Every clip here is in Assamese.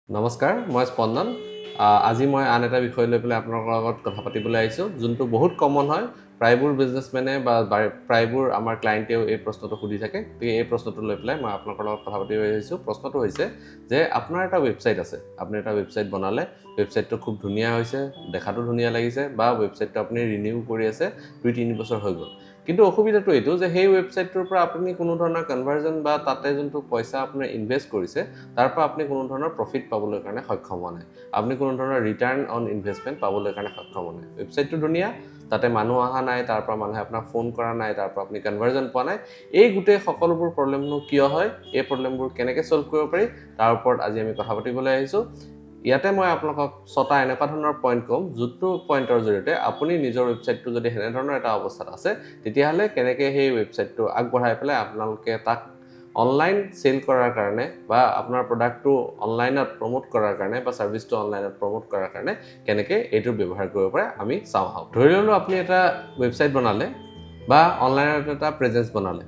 নমস্কাৰ, মই স্পন্দন। আজি মই আন এটা বিষয় লৈ পেলাই আপোনালোকৰ লগত কথা পাতিবলৈ আহিছোঁ, যোনটো বহুত কমন হয়। প্ৰায়বোৰ বিজনেছমেনে বা প্ৰায়বোৰ আমাৰ ক্লায়েণ্টেও এই প্ৰশ্নটো সুধি থাকে। গতিকে এই প্ৰশ্নটো লৈ পেলাই মই আপোনালোকৰ লগত কথা পাতিব আহিছোঁ। প্ৰশ্নটো হৈছে যে আপোনাৰ এটা ৱেবছাইট আছে, আপুনি এটা ৱেবছাইট বনালে, ৱেবছাইটটো খুব ধুনীয়া হৈছে, দেখাটো ধুনীয়া লাগিছে, বা ৱেবছাইটটো আপুনি ৰিনিউ কৰি আছে, 2-3 বছৰ হৈ গ'ল। কিন্তু অসুবিধাটো এইটো যে সেই ৱেবছাইটটোৰ পৰা আপুনি কোনো ধৰণৰ কনভাৰ্জন বা তাতে যোনটো পইচা আপুনি ইনভেষ্ট কৰিছে, তাৰ পৰা আপুনি কোনো ধৰণৰ প্ৰফিট পাবলৈ কাৰণে সক্ষম হোৱা নাই। আপুনি কোনো ধৰণৰ ৰিটাৰ্ণ অন ইনভেষ্টমেণ্ট পাবলৈ কাৰণে সক্ষম হোৱা নাই। ৱেবছাইটটো ধুনীয়া, তাতে মানুহ অহা নাই, তাৰ পৰা মানুহে আপোনাক ফোন কৰা নাই, তাৰ পৰা আপুনি কনভাৰ্জন পোৱা নাই। এই গোটেই সকলোবোৰ প্ৰব্লেমনো কিয় হয়, এই প্ৰব্লেমবোৰ কেনেকৈ ছল্ভ কৰিব পাৰি, তাৰ ওপৰত আজি আমি কথা পাতিবলৈ আহিছোঁ। ইয়াতে মই আপোনালোকক 6টা এনেকুৱা ধৰণৰ পইণ্ট ক'ম, যোনটো পইণ্টৰ জৰিয়তে আপুনি নিজৰ ৱেবছাইটটো যদি সেনেধৰণৰ এটা অৱস্থাত আছে, তেতিয়াহ'লে কেনেকৈ সেই ৱেবছাইটটো আগবঢ়াই পেলাই আপোনালোকে তাক অনলাইন চেল কৰাৰ কাৰণে বা আপোনাৰ প্ৰডাক্টটো অনলাইনত প্ৰমোট কৰাৰ কাৰণে বা ছাৰ্ভিচটো অনলাইনত প্ৰমোট কৰাৰ কাৰণে কেনেকৈ এইটো ব্যৱহাৰ কৰিব পাৰে আমি চাওঁ আহক। ধৰি ল'লোঁ আপুনি এটা ৱেবছাইট বনালে বা অনলাইনত এটা প্ৰেজেঞ্চ বনালে।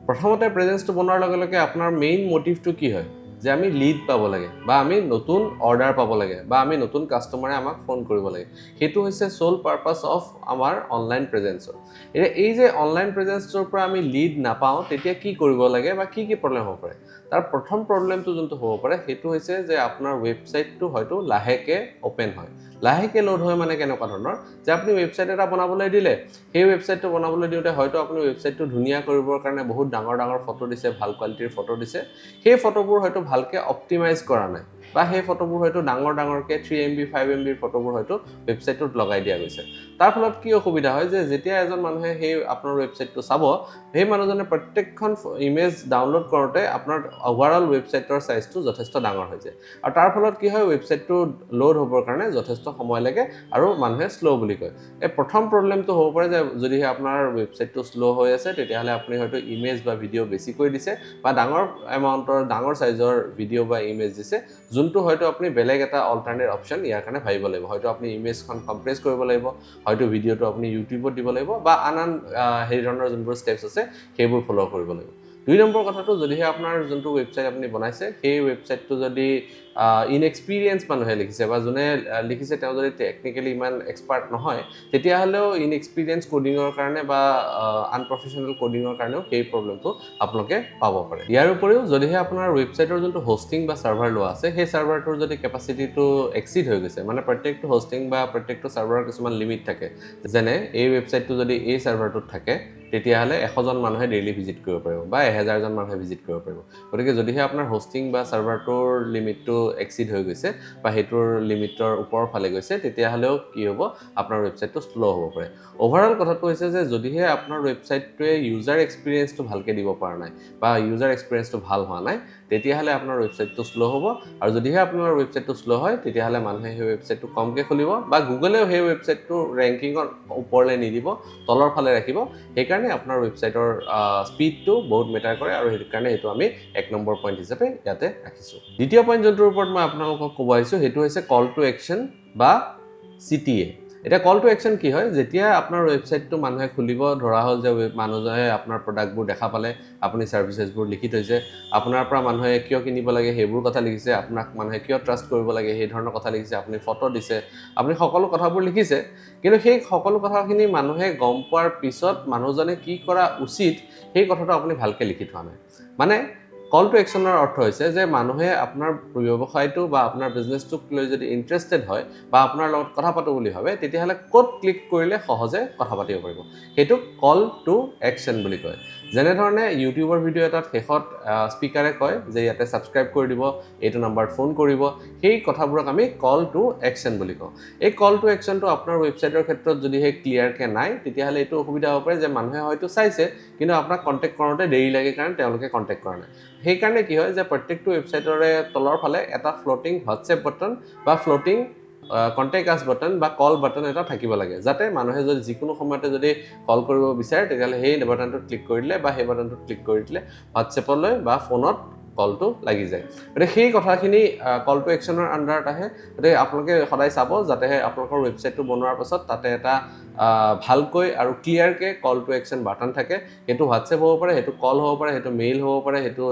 প্ৰথমতে প্ৰেজেঞ্চটো বনোৱাৰ লগে লগে আপোনাৰ মেইন মটিভটো কি হয়? যে আমি লিড পাব লাগে বা আমি নতুন অৰ্ডাৰ পাব লাগে বা আমি নতুন কাষ্টমাৰে আমাক ফোন কৰিব লাগে। সেইটো হৈছে চ'ল পাৰপাছ অফ আমাৰ অনলাইন প্ৰেজেঞ্চৰ। এতিয়া এই যে অনলাইন প্ৰেজেঞ্চটোৰ পৰা আমি লিড নাপাওঁ, তেতিয়া কি কৰিব লাগে বা কি প্ৰব্লেম হ'ব পাৰে? তাৰ প্ৰথম প্ৰব্লেমটো যোনটো হ'ব পাৰে, সেইটো হৈছে যে আপোনাৰ ৱেবছাইটটো হয়তো লাহেকৈ অ'পেন হয়। লাহেকৈ লোড হয় মানে কেনেকুৱা ধৰণৰ? যে আপুনি ৱেবছাইট এটা বনাবলৈ দিলে, সেই ৱেবছাইটটো বনাবলৈ দিওঁতে হয়তো আপুনি ৱেবছাইটটো ধুনীয়া কৰিবৰ কাৰণে বহুত ডাঙৰ ডাঙৰ ফটো দিছে, ভাল কোৱালিটিৰ ফটো দিছে। সেই ফটোবোৰ হয়তো ভালকৈ অপ্টিমাইজ কৰা নাই, বা সেই ফটোবোৰ হয়তো ডাঙৰকৈ 3 MB 5 MB ফটোবোৰ হয়তো ৱেবছাইটটোত লগাই দিয়া গৈছে। তাৰ ফলত কি অসুবিধা হয় যে যেতিয়া এজন মানুহে সেই আপোনাৰ ৱেবছাইটটো চাব, সেই মানুহজনে প্ৰত্যেকখন ইমেজ ডাউনলোড কৰোঁতে আপোনাৰ অভাৰঅল ৱেবছাইটৰ ছাইজটো যথেষ্ট ডাঙৰ হৈ যায়। আৰু তাৰ ফলত কি হয়, ৱেবছাইটটো লোড হ'বৰ কাৰণে যথেষ্ট সময় লাগে আৰু মানুহে শ্ল' বুলি কয়। এই প্ৰথম প্ৰব্লেমটো হ'ব পাৰে যে যদিহে আপোনাৰ ৱেবছাইটটো শ্ল' হৈ আছে, তেতিয়াহ'লে আপুনি হয়তো ইমেজ বা ভিডিঅ' বেছিকৈ দিছে বা ডাঙৰ এমাউণ্টৰ ডাঙৰ ছাইজৰ ভিডিঅ' বা ইমেজ দিছে, যোনটো হয়তো আপুনি বেলেগ এটা অল্টাৰনেট অপশ্যন ইয়াৰ কাৰণে ভাবিব লাগিব। হয়তো আপুনি ইমেজখন কম্প্ৰেছ কৰিব লাগিব, হয়তো ভিডিঅ'টো আপুনি ইউটিউবত দিব লাগিব, বা আন সেই ধৰণৰ যোনবোৰ ষ্টেপছ আছে সেইবোৰ ফ'ল' কৰিব লাগিব। 2 নম্বৰ কথাটো, যদিহে আপোনাৰ যোনটো ৱেবছাইট আপুনি বনাইছে, সেই ৱেবছাইটটো যদি ইনএক্সপিৰিয়েঞ্চ মানুহে লিখিছে বা যোনে লিখিছে তেওঁ যদি টেকনিকেলি ইমান এক্সপাৰ্ট নহয়, তেতিয়াহ'লেও ইনএক্সপিৰিয়েঞ্চ কোডিঙৰ কাৰণে বা আনপ্ৰফেচনেল কোডিঙৰ কাৰণেও সেই প্ৰব্লেমটো আপোনালোকে পাব পাৰে। ইয়াৰ উপৰিও যদিহে আপোনাৰ ৱেবছাইটৰ যোনটো হোষ্টিং বা ছাৰ্ভাৰ লোৱা আছে, সেই ছাৰ্ভাৰটোৰ যদি কেপাচিটিটো এক্সিড হৈ গৈছে, মানে প্ৰত্যেকটো হোষ্টিং বা প্ৰত্যেকটো ছাৰ্ভাৰৰ কিছুমান লিমিট থাকে, যেনে এই ৱেবছাইটটো যদি এই ছাৰ্ভাৰটোত থাকে, তেতিয়াহ'লে 100জন মানুহে ডেইলি ভিজিট কৰিব পাৰিব বা 1000জন মানুহে ভিজিট কৰিব পাৰিব। গতিকে যদিহে আপোনাৰ হোষ্টিং বা ছাৰ্ভাৰটোৰ লিমিটটো এক্সিড হৈ গৈছে বা সেইটোৰ লিমিটৰ ওপৰৰ ফালে গৈছে, তেতিয়াহ'লেও কি হ'ব, আপোনাৰ ৱেবছাইটটো শ্ল' হ'ব পাৰে। অভাৰঅল কথাটো হৈছে যে যদিহে আপোনাৰ ৱেবছাইটটোৱে ইউজাৰ এক্সপিৰিয়েঞ্চটো ভালকৈ দিব পৰা নাই বা ইউজাৰ এক্সপিৰিয়েঞ্চটো ভাল হোৱা নাই, তেতিয়াহ'লে আপোনাৰ ৱেবছাইটটো শ্ল' হ'ব। আৰু যদিহে আপোনাৰ ৱেবছাইটটো শ্ল' হয়, তেতিয়াহ'লে মানুহে সেই ৱেবছাইটটো কমকৈ খুলিব বা গুগলেও সেই ৱেবছাইটটো ৰেংকিঙৰ ওপৰলৈ নিদিব, তলৰ ফালে ৰাখিব। সেইকাৰণে আপোনাৰ ৱেবছাইটৰ স্পীডটো বহুত মেটাৰ কৰে, আৰু সেইকাৰণে সেইটো আমি 1 নম্বৰ পইণ্ট হিচাপে ইয়াতে ৰাখিছোঁ। দ্বিতীয় পইণ্ট যোনটোৰ ওপৰত মই আপোনালোকক ক'ব আহিছোঁ, সেইটো হৈছে কল টু একশ্যন বা CTA। এতিয়া কল টু একশ্যন কি হয়? যেতিয়া আপোনাৰ ৱেবছাইটটো মানুহে খুলিব, ধৰা হ'ল যে মানুহজনে আপোনাৰ প্ৰডাক্টবোৰ দেখা পালে, আপুনি ছাৰ্ভিচেছবোৰ লিখি থৈছে, আপোনাৰ পৰা মানুহে কিয় কিনিব লাগে সেইবোৰ কথা লিখিছে, আপোনাক মানুহে কিয় ট্ৰাষ্ট কৰিব লাগে সেই ধৰণৰ কথা লিখিছে, আপুনি ফটো দিছে, আপুনি সকলো কথাবোৰ লিখিছে। কিন্তু সেই সকলো কথাখিনি মানুহে গম পোৱাৰ পিছত মানুহজনে কি কৰা উচিত, সেই কথাটো আপুনি ভালকৈ লিখি থোৱা নাই। মানে কল টু একশ্যনৰ অৰ্থ হৈছে যে মানুহে আপোনাৰ ব্যৱসায়টো বা আপোনাৰ বিজনেছটোক লৈ যদি ইণ্টাৰেষ্টেড হয় বা আপোনাৰ লগত কথা পাতোঁ বুলি ভাবে, তেতিয়াহ'লে ক'ত ক্লিক কৰিলে সহজে কথা পাতিব পাৰিব, সেইটোক কল টু একশ্যন বুলি কয়। যেনেধৰণে ইউটিউবৰ ভিডিঅ' এটাত শেষত স্পীকাৰে কয় যে ইয়াতে ছাবস্ক্ৰাইব কৰি দিব, এইটো নাম্বাৰত ফোন কৰিব, সেই কথাবোৰক আমি কল টু একশ্যন বুলি কওঁ। এই কল টু একশ্যনটো আপোনাৰ ৱেবছাইটৰ ক্ষেত্ৰত যদিহে ক্লিয়াৰকৈ নাই, তেতিয়াহ'লে এইটো অসুবিধা হ'ব পাৰে যে মানুহে হয়তো চাইছে, কিন্তু আপোনাক কণ্টেক্ট কৰোঁতে দেৰি লাগে কাৰণে তেওঁলোকে কণ্টেক্ট কৰা নাই। সেইকাৰণে কি হয় যে প্ৰত্যেকটো ৱেবছাইটৰে তলৰ ফালে এটা ফ্লটিং হোৱাটছএপ বাটন বা ফ্লটিং কণ্টেক্ট আছ বাটন বা কল বাটন এটা থাকিব লাগে, যাতে মানুহে যদি যিকোনো সময়তে যদি কল কৰিব বিচাৰে, তেতিয়াহ'লে সেই বাটনটোত ক্লিক কৰি দিলে বা সেই বাটনটোত ক্লিক কৰি দিলে হোৱাটছএপলৈ বা ফোনত কলটো লাগি যায় গতিকে সেই কথাখিনি কল টু একশ্যনৰ আণ্ডাৰত আহে গতিকে আপোনালোকে সদায় চাব যাতে আপোনালোকৰ ৱেবছাইটটো বনোৱাৰ পাছত তাতে এটা ভালকৈ আৰু ক্লিয়াৰকৈ কল টু একশ্যন বাটন থাকে সেইটো হোৱাটছএপ হ'ব পাৰে সেইটো কল হ'ব পাৰে সেইটো মেইল হ'ব পাৰে সেইটো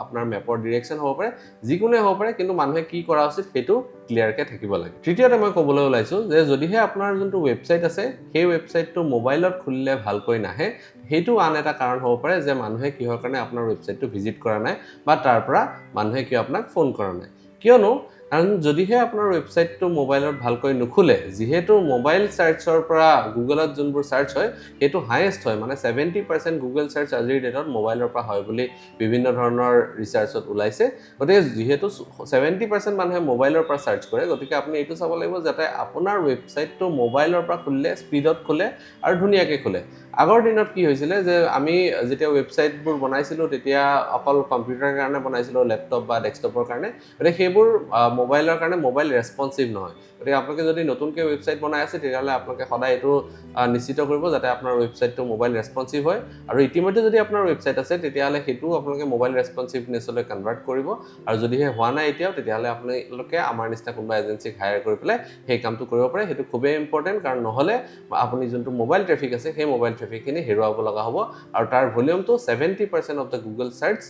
আপোনাৰ মেপৰ ডিৰেকশ্যন হ'ব পাৰে যিকোনোৱে হ'ব পাৰে কিন্তু মানুহে কি কৰা উচিত সেইটো ক্লিয়াৰকৈ থাকিব লাগে তৃতীয়তে মই ক'বলৈ ওলাইছোঁ যে যদিহে আপোনাৰ যোনটো ৱেবছাইট আছে সেই ৱেবছাইটটো মোবাইলত খুলিলে ভালকৈ নাহে সেইটো আন এটা কাৰণ হ'ব পাৰে যে মানুহে কিহৰ কাৰণে আপোনাৰ ৱেবছাইটটো ভিজিট কৰা নাই বা তাৰ পৰা মানুহে কিয় আপোনাক ফোন কৰা নাই কিয়নো কাৰণ যদিহে আপোনাৰ ৱেবছাইটটো মোবাইলত ভালকৈ নুখুলে যিহেতু মোবাইল চাৰ্চৰ পৰা গুগলত যোনবোৰ চাৰ্চ হয় সেইটো হায়েষ্ট হয় মানে 70% গুগল চাৰ্চ আজিৰ ডেটত মোবাইলৰ পৰা হয় বুলি বিভিন্ন ধৰণৰ ৰিচাৰ্চত ওলাইছে গতিকে যিহেতু 70% মানুহে মোবাইলৰ পৰা চাৰ্চ কৰে গতিকে আপুনি এইটো চাব লাগিব যাতে আপোনাৰ ৱেবছাইটটো মোবাইলৰ পৰা খুলিলে স্পীডত খোলে আৰু ধুনীয়াকৈ খোলে আগৰ দিনত কি হৈছিলে যে আমি যেতিয়া ৱেবছাইটবোৰ বনাইছিলোঁ তেতিয়া অকল কম্পিউটাৰৰ কাৰণে বনাইছিলোঁ লেপটপ বা ডেস্কটপৰ কাৰণে গতিকে সেইবোৰ মোবাইলৰ কাৰণে মোবাইল ৰেছপন্সিভ নহয় গতিকে আপোনালোকে যদি নতুনকৈ ৱেবছাইট বনাই আছে তেতিয়াহ'লে আপোনালোকে সদায় এইটো নিশ্চিত কৰিব যাতে আপোনাৰ ৱেবছাইটটো মোবাইল ৰেছপন্সিভ হয় আৰু ইতিমধ্যে যদি আপোনাৰ ৱেবছাইট আছে তেতিয়াহ'লে সেইটো আপোনালোকে মোবাইল ৰেছপন্সিভনেছলৈ কনভাৰ্ট কৰিব আৰু যদিহে হোৱা নাই এতিয়াও তেতিয়াহ'লে আপোনালোকে আমাৰ নিচিনা কোনোবা এজেঞ্চিক হায়াৰ কৰি পেলাই সেই কামটো কৰিব পাৰে সেইটো খুবেই ইম্পৰ্টেণ্ট কাৰণ নহ'লে আপুনি যোনটো মোবাইল ট্ৰেফিক আছে সেই মোবাইল ট্ৰেফিকখিনি হেৰুৱাব লগা হ'ব আৰু তাৰ ভলিউমটো 70% অফ দ্য গুগল চাৰ্চ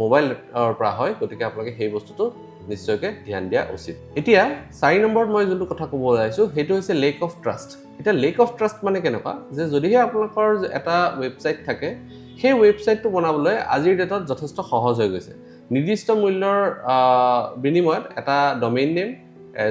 মোবাইলৰ পৰা হয় গতিকে আপোনালোকে সেই বস্তুটো নিশ্চয়কৈ ধ্যান দিয়া উচিত এতিয়া 4 নম্বৰত মই যোনটো কথা ক'ব ওলাইছোঁ সেইটো হৈছে লেক অফ ট্ৰাষ্ট এতিয়া লেক অফ ট্ৰাষ্ট মানে কেনেকুৱা যে যদিহে আপোনালোকৰ এটা ৱেবছাইট থাকে সেই ৱেবছাইটটো বনাবলৈ আজিৰ ডেটত যথেষ্ট সহজ হৈ গৈছে নিৰ্দিষ্ট মূল্যৰ বিনিময়ত এটা ডমেইন নেম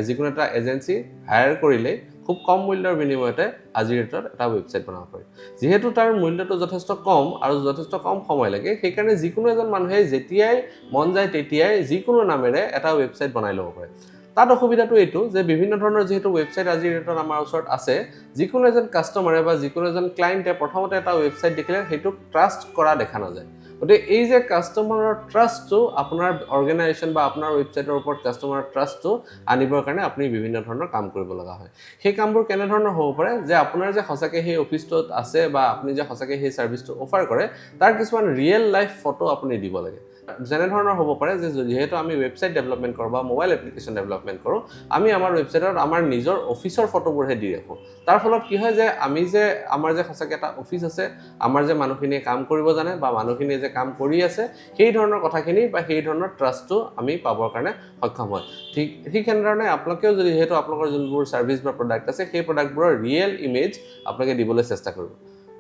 যিকোনো এটা এজেঞ্চি হায়াৰ কৰিলে খুব কম মূল্যৰ বিনিময়তে আজিৰ ডেটত এটা ৱেবছাইট বনাব পাৰি যিহেতু তাৰ মূল্যটো যথেষ্ট কম আৰু যথেষ্ট কম সময় লাগে সেইকাৰণে যিকোনো এজন মানুহে যেতিয়াই মন যায় তেতিয়াই যিকোনো নামেৰে এটা ৱেবছাইট বনাই ল'ব পাৰে তাত অসুবিধাটো এইটো যে বিভিন্ন ধৰণৰ যেহেতু ৱেবছাইট আজিৰ ডেটত আমাৰ ওচৰত আছে যিকোনো এজন কাষ্টমাৰে বা যিকোনো এজন ক্লায়েণ্টে প্ৰথমতে এটা ৱেবছাইট দেখিলে সেইটোক ট্ৰাষ্ট কৰা দেখা নাযায় গতিকে এই যে কাষ্টমাৰৰ ট্ৰাষ্টটো আপোনাৰ অৰ্গেনাইজেশ্যন বা আপোনাৰ ৱেবছাইটৰ ওপৰত কাষ্টমাৰৰ ট্ৰাষ্টটো আনিবৰ কাৰণে আপুনি বিভিন্ন ধৰণৰ কাম কৰিব লগা হয় সেই কামবোৰ কেনেধৰণৰ হ'ব পাৰে যে আপোনাৰ যে সঁচাকৈ সেই অফিচটোত আছে বা আপুনি যে সঁচাকৈ সেই ছাৰ্ভিচটো অফাৰ কৰে তাৰ কিছুমান ৰিয়েল লাইফ ফটো আপুনি দিব লাগে যেনেধৰণৰ হ'ব পাৰে যে যিহেতু আমি ৱেবছাইট ডেভেলপমেণ্ট কৰোঁ বা মোবাইল এপ্লিকেশ্যন ডেভেলপমেণ্ট কৰোঁ আমি আমাৰ ৱেবছাইটত আমাৰ নিজৰ অফিচৰ ফটোবোৰহে দি ৰাখোঁ তাৰ ফলত কি হয় যে আমি যে আমাৰ যে সঁচাকৈ এটা অফিচ আছে আমাৰ যে মানুহখিনিয়ে কাম কৰিব জানে বা মানুহখিনিয়ে যে কাম কৰি আছে সেই ধৰণৰ কথাখিনি বা সেই ধৰণৰ ট্ৰাষ্টটো আমি পাবৰ কাৰণে সক্ষম হয় ঠিক এনেধৰণে আপোনালোকেও যদি যিহেতু আপোনালোকৰ যোনবোৰ ছাৰ্ভিচ বা প্ৰডাক্ট আছে সেই প্ৰডাক্টবোৰৰ ৰিয়েল ইমেজ আপোনালোকে দিবলৈ চেষ্টা কৰিব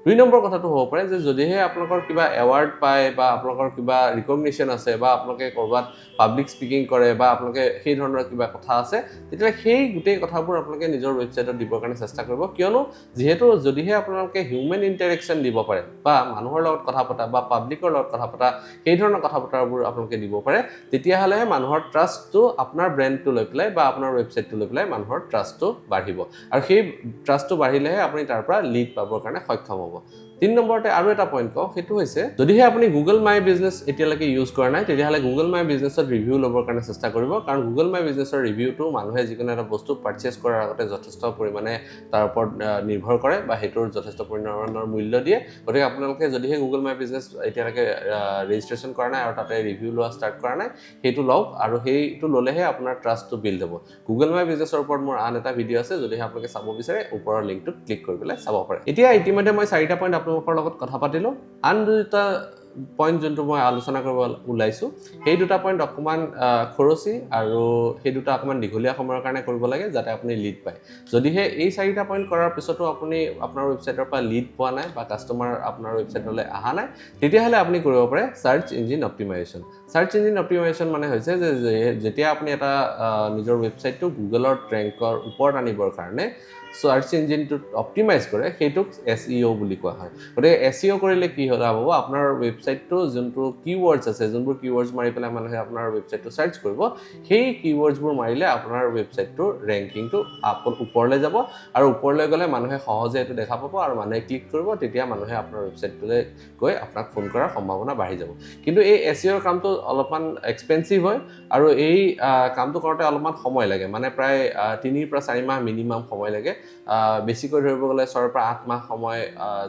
2 নম্বৰ কথাটো হ'ব পাৰে যে যদিহে আপোনালোকৰ কিবা এৱাৰ্ড পায় বা আপোনালোকৰ কিবা ৰিকগনিশ্যন আছে বা আপোনালোকে ক'ৰবাত পাব্লিক স্পিকিং কৰে বা আপোনালোকে সেই ধৰণৰ কিবা কথা আছে তেতিয়াহ'লে সেই গোটেই কথাবোৰ আপোনালোকে নিজৰ ৱেবছাইটত দিবৰ কাৰণে চেষ্টা কৰিব কিয়নো যিহেতু যদিহে আপোনালোকে হিউমেন ইণ্টাৰেকশ্যন দিব পাৰে বা মানুহৰ লগত কথা পতা বা পাব্লিকৰ লগত কথা পতা সেই ধৰণৰ কথা বতৰাবোৰ আপোনালোকে দিব পাৰে তেতিয়াহ'লেহে মানুহৰ ট্ৰাষ্টটো আপোনাৰ ব্ৰেণ্ডটো লৈ পেলাই বা আপোনাৰ ৱেবছাইটটো লৈ পেলাই মানুহৰ ট্ৰাষ্টটো বাঢ়িব আৰু সেই ট্ৰাষ্টটো বাঢ়িলেহে আপুনি তাৰ পৰা লিড পাবৰ কাৰণে সক্ষম হ'ব 3 নম্বৰতে আৰু এটা পইণ্ট কওঁ সেইটো হৈছে যদিহে আপুনি গুগল মাই বিজনেছ এতিয়ালৈকে ইউজ কৰা নাই তেতিয়াহ'লে গুগল মাই বিজনেছত ৰিভিউ ল'বৰ কাৰণে চেষ্টা কৰিব কাৰণ গুগল মাই বিজনেছৰ ৰিভিউটো মানুহে যিকোনো এটা বস্তু পাৰ্চেছ কৰাৰ আগতে যথেষ্ট পৰিমাণে তাৰ ওপৰত নিৰ্ভৰ কৰে বা সেইটোৰ যথেষ্ট পৰিমাণৰ মূল্য দিয়ে গতিকে আপোনালোকে যদিহে গুগল মাই বিজনেছ এতিয়ালৈকে ৰেজিষ্ট্ৰেশ্যন কৰা নাই আৰু তাতে ৰিভিউ লোৱা ষ্টাৰ্ট কৰা নাই সেইটো লওক আৰু সেইটো ল'লেহে আপোনাৰ ট্ৰাষ্টটো বিল্ড হ'ব গুগল মাই বিজনেছৰ ওপৰত মোৰ আন এটা ভিডিঅ' আছে যদিহে আপোনালোকে চাব বিচাৰে ওপৰৰ লিংকটোত ক্লিক কৰি পেলাই চাব পাৰে এতিয়া ইতিমধ্যে মই 4টা পইণ্ট আপোনালোকৰ লগত কথা পাতিলোঁ আন 2টা পইণ্ট যোনটো মই আলোচনা কৰিব ওলাইছোঁ সেই 2টা পইণ্ট অকণমান খৰচী আৰু সেই 2টা অকণমান দীঘলীয়া সময়ৰ কাৰণে কৰিব লাগে যাতে আপুনি লিড পায় যদিহে এই 4টা পইণ্ট কৰাৰ পিছতো আপুনি আপোনাৰ ৱেবছাইটৰ পৰা লিড পোৱা নাই বা কাষ্টমাৰ আপোনাৰ ৱেবছাইটলৈ অহা নাই তেতিয়াহ'লে আপুনি কৰিব পাৰে search engine optimisation search engine optimisation মানে হৈছে যে যেতিয়া আপুনি এটা নিজৰ ৱেবছাইটটো গুগলৰ ৰেংকৰ ওপৰত আনিবৰ কাৰণে চাৰ্চ ইঞ্জিনটোত অপ্টিমাইজ কৰে সেইটোক SEO বুলি কোৱা হয় গতিকে SEO কৰিলে কি হ'ব আপোনাৰ ৱেবছাইটটো যোনটো কিৱৰ্ডছ আছে যোনবোৰ কিৱৰ্ডছ মাৰি পেলাই মানুহে আপোনাৰ ৱেবছাইটটো চাৰ্চ কৰিব সেই কিৱৰ্ডছবোৰ মাৰিলে আপোনাৰ ৱেবছাইটটোৰ ৰেংকিংটো ওপৰলৈ যাব আৰু ওপৰলৈ গ'লে মানুহে সহজে এইটো দেখা পাব আৰু মানুহে ক্লিক কৰিব তেতিয়া মানুহে আপোনাৰ ৱেবছাইটটোলৈ গৈ আপোনাক ফোন কৰাৰ সম্ভাৱনা বাঢ়ি যাব কিন্তু এই SEOৰ কামটো অলপমান এক্সপেঞ্চিভ হয় আৰু এই কামটো কৰোঁতে অলপমান সময় লাগে মানে প্ৰায় 3 পৰা 4 মাহ মিনিমাম সময় লাগে বেছিকৈ ধৰিব গ'লে 6 পৰা 8 মাহ সময়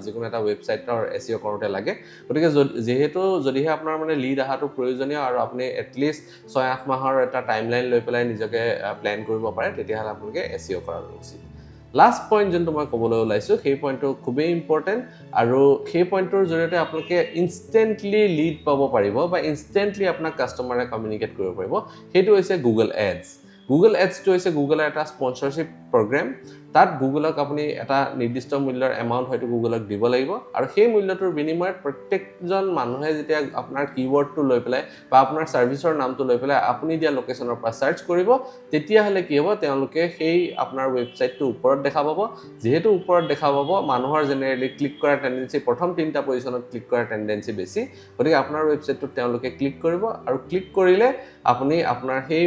যিকোনো এটা ৱেবছাইটৰ SEO কৰোঁতে লাগে গতিকে যেহেতু যদিহে আপোনাৰ মানে লিড অহাটো প্ৰয়োজনীয় আৰু আপুনি এটলিষ্ট 6-8 মাহৰ এটা টাইমলাইন লৈ পেলাই নিজকে প্লেন কৰিব পাৰে তেতিয়াহ'লে আপোনালোকে SEO কৰাটো উচিত লাষ্ট পইণ্ট যোনটো মই ক'বলৈ ওলাইছোঁ সেই পইণ্টটো খুবেই ইম্পৰ্টেণ্ট আৰু সেই পইণ্টটোৰ জৰিয়তে আপোনালোকে ইনষ্টেণ্টলি লিড পাব পাৰিব বা ইনষ্টেণ্টলি আপোনাক কাষ্টমাৰে কমিউনিকেট কৰিব পাৰিব সেইটো হৈছে গুগল এডছ গুগল এডছটো হৈছে গুগলৰ এটা স্পনচৰশ্বিপ প্ৰগ্ৰেম তাত গুগলক আপুনি এটা নিৰ্দিষ্ট মূল্যৰ এমাউণ্ট হয়তো গুগলক দিব লাগিব আৰু সেই মূল্যটোৰ বিনিময়ত প্ৰত্যেকজন মানুহে যেতিয়া আপোনাৰ কিৱৰ্ডটো লৈ পেলাই বা আপোনাৰ ছাৰ্ভিচৰ নামটো লৈ পেলাই আপুনি দিয়া লোকেশ্যনৰ পৰা চাৰ্চ কৰিব তেতিয়াহ'লে কি হ'ব তেওঁলোকে সেই আপোনাৰ ৱেবছাইটটো ওপৰত দেখা পাব যেহেতু ওপৰত দেখা পাব মানুহৰ জেনেৰেলি ক্লিক কৰাৰ টেণ্ডেঞ্চি প্ৰথম 3টা পজিশ্যনত ক্লিক কৰাৰ টেণ্ডেঞ্চি বেছি গতিকে আপোনাৰ ৱেবছাইটটোত তেওঁলোকে ক্লিক কৰিব আৰু ক্লিক কৰিলে আপুনি আপোনাৰ সেই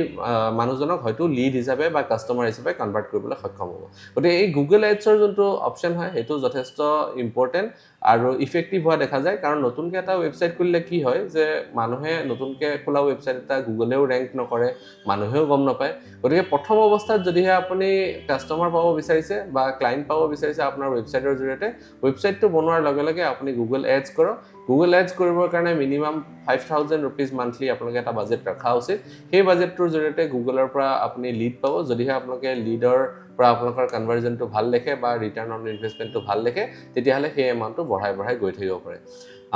মানুহজনক হয়তো লিড হিচাপে বা কাষ্টমাৰ হিচাপে কনভাৰ্ট কৰিবলৈ সক্ষম হ'ব গতিকে এই গুগল এডছৰ যোনটো অপশ্যন হয় সেইটো যথেষ্ট ইম্পৰ্টেণ্ট আৰু ইফেক্টিভ হোৱা দেখা যায় কাৰণ নতুনকৈ এটা ৱেবছাইট খুলিলে কি হয় যে মানুহে নতুনকৈ খোলা ৱেবছাইট এটা গুগলেও ৰেংক নকৰে মানুহেও গম নাপায় গতিকে প্ৰথম অৱস্থাত যদিহে আপুনি কাষ্টমাৰ পাব বিচাৰিছে বা ক্লায়েণ্ট পাব বিচাৰিছে আপোনাৰ ৱেবছাইটৰ জৰিয়তে ৱেবছাইটটো বনোৱাৰ লগে লগে আপুনি গুগল এডছ কৰক গুগল এডছ কৰিবৰ কাৰণে মিনিমাম 5,000 rupees মান্থলি আপোনালোকে এটা বাজেট ৰখা উচিত সেই বাজেটটোৰ জৰিয়তে গুগলৰ পৰা আপুনি লিড পাব যদিহে আপোনালোকে লিডৰ পৰা আপোনালোকৰ কনভাৰ্জনটো ভাল দেখে বা ৰিটাৰ্ণ অন ইনভেষ্টমেণ্টটো ভাল দেখে তেতিয়াহ'লে সেই এমাউণ্টটো বঢ়াই গৈ থাকিব পাৰে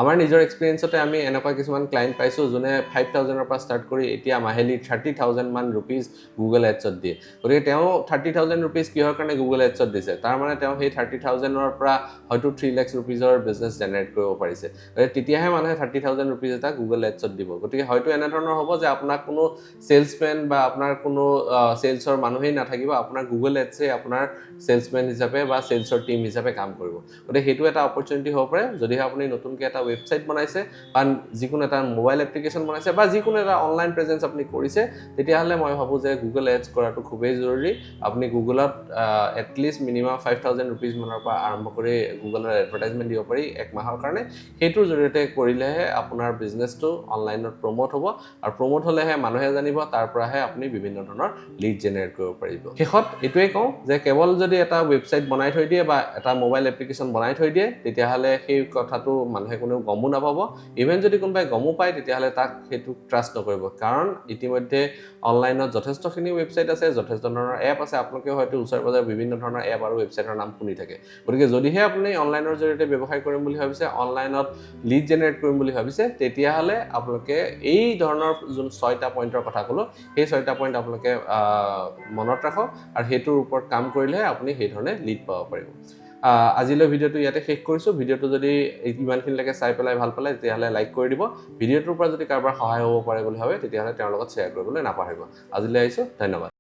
আমাৰ নিজৰ এক্সপিৰিয়েঞ্চতে আমি এনেকুৱা কিছুমান ক্লায়েণ্ট পাইছোঁ যোনে 5,000ৰ পৰা ষ্টাৰ্ট কৰি এতিয়া মাহেলি 30,000 মান ৰুপিজ গুগল এডছত দিয়ে গতিকে তেওঁ 30,000 ৰুপিজ কিহৰ কাৰণে গুগল এডছত দিছে তাৰ মানে তেওঁ সেই 30,000ৰ পৰা হয়তো 3 লাখ ৰুপিজৰ বিজনেছ জেনেৰেট কৰিব পাৰিছে তেতিয়াহে মানুহে 30,000 ৰুপিজ এটা গুগল এডছত দিব গতিকে হয়তো এনেধৰণৰ হ'ব যে আপোনাক কোনো চেলছমেন বা আপোনাৰ কোনো চেলছৰ মানুহেই নাথাকিব আপোনাৰ গুগল এডছে আপোনাৰ চেলছমেন হিচাপে বা চেলছৰ টিম হিচাপে কাম কৰিব গতিকে সেইটো এটা অপৰচুনিটি হ'ব পাৰে যদিহে আপুনি নতুনকৈ এটা ৱেবছাইট বনাইছে বা যিকোনো এটা মোবাইল এপ্লিকেশ্যন বনাইছে বা যিকোনো এটা অনলাইন প্ৰেজেঞ্চ আপুনি কৰিছে তেতিয়াহ'লে মই ভাবোঁ যে গুগল এডছ কৰাটো খুবেই জৰুৰী আপুনি গুগলত এটলিষ্ট মিনিমাম 5,000 ৰুপিজ মানৰ পৰা আৰম্ভ কৰি গুগলৰ এডভাৰটাইজমেণ্ট দিব পাৰি এক মাহৰ কাৰণে সেইটোৰ জৰিয়তে কৰিলেহে আপোনাৰ বিজনেছটো অনলাইনত প্ৰমোট হ'ব আৰু প্ৰমোট হ'লেহে মানুহে জানিব তাৰ পৰাহে আপুনি বিভিন্ন ধৰণৰ লিড জেনেৰেট কৰিব পাৰিব শেষত এইটোৱে কওঁ যে কেৱল যদি এটা ৱেবছাইট বনাই থৈ দিয়ে বা এটা মোবাইল এপ্লিকেশ্যন বনাই থৈ দিয়ে তেতিয়াহ'লে সেই কথাটো মানুহে কোনেও গমো নাপাব ইভেন যদি কোনোবাই গমো পায় তেতিয়াহ'লে তাক সেইটো ট্ৰাষ্ট নকৰিব কাৰণ ইতিমধ্যে অনলাইনত যথেষ্টখিনি ৱেবছাইট আছে যথেষ্ট ধৰণৰ এপ আছে আপোনালোকে হয়তো ওচৰে পাজৰে বিভিন্ন ধৰণৰ এপ আৰু ৱেবছাইটৰ নাম শুনি থাকে গতিকে যদিহে আপুনি অনলাইনৰ জৰিয়তে ব্যৱসায় কৰিম বুলি ভাবিছে অনলাইনত লিড জেনেৰেট কৰিম বুলি ভাবিছে তেতিয়াহ'লে আপোনালোকে এই ধৰণৰ যোন 6টা পইণ্টৰ কথা ক'লোঁ সেই 6টা পইণ্ট আপোনালোকে মনত ৰাখক আৰু সেইটোৰ ওপৰত কাম কৰিলেহে আপুনি সেই ধৰণে লিড পাব পাৰিব আজিলৈ ভিডিঅ'টো ইয়াতে শেষ কৰিছোঁ ভিডিঅ'টো যদি ইমানখিনিলৈকে চাই পেলাই ভাল পালে তেতিয়াহ'লে লাইক কৰি দিব ভিডিঅ'টোৰ পৰা যদি কাৰোবাৰ সহায় হ'ব পাৰে বুলি ভাবে তেতিয়াহ'লে তেওঁৰ লগত শ্বেয়াৰ কৰিবলৈ নাপাহৰিব আজিলৈ আহিছোঁ ধন্যবাদ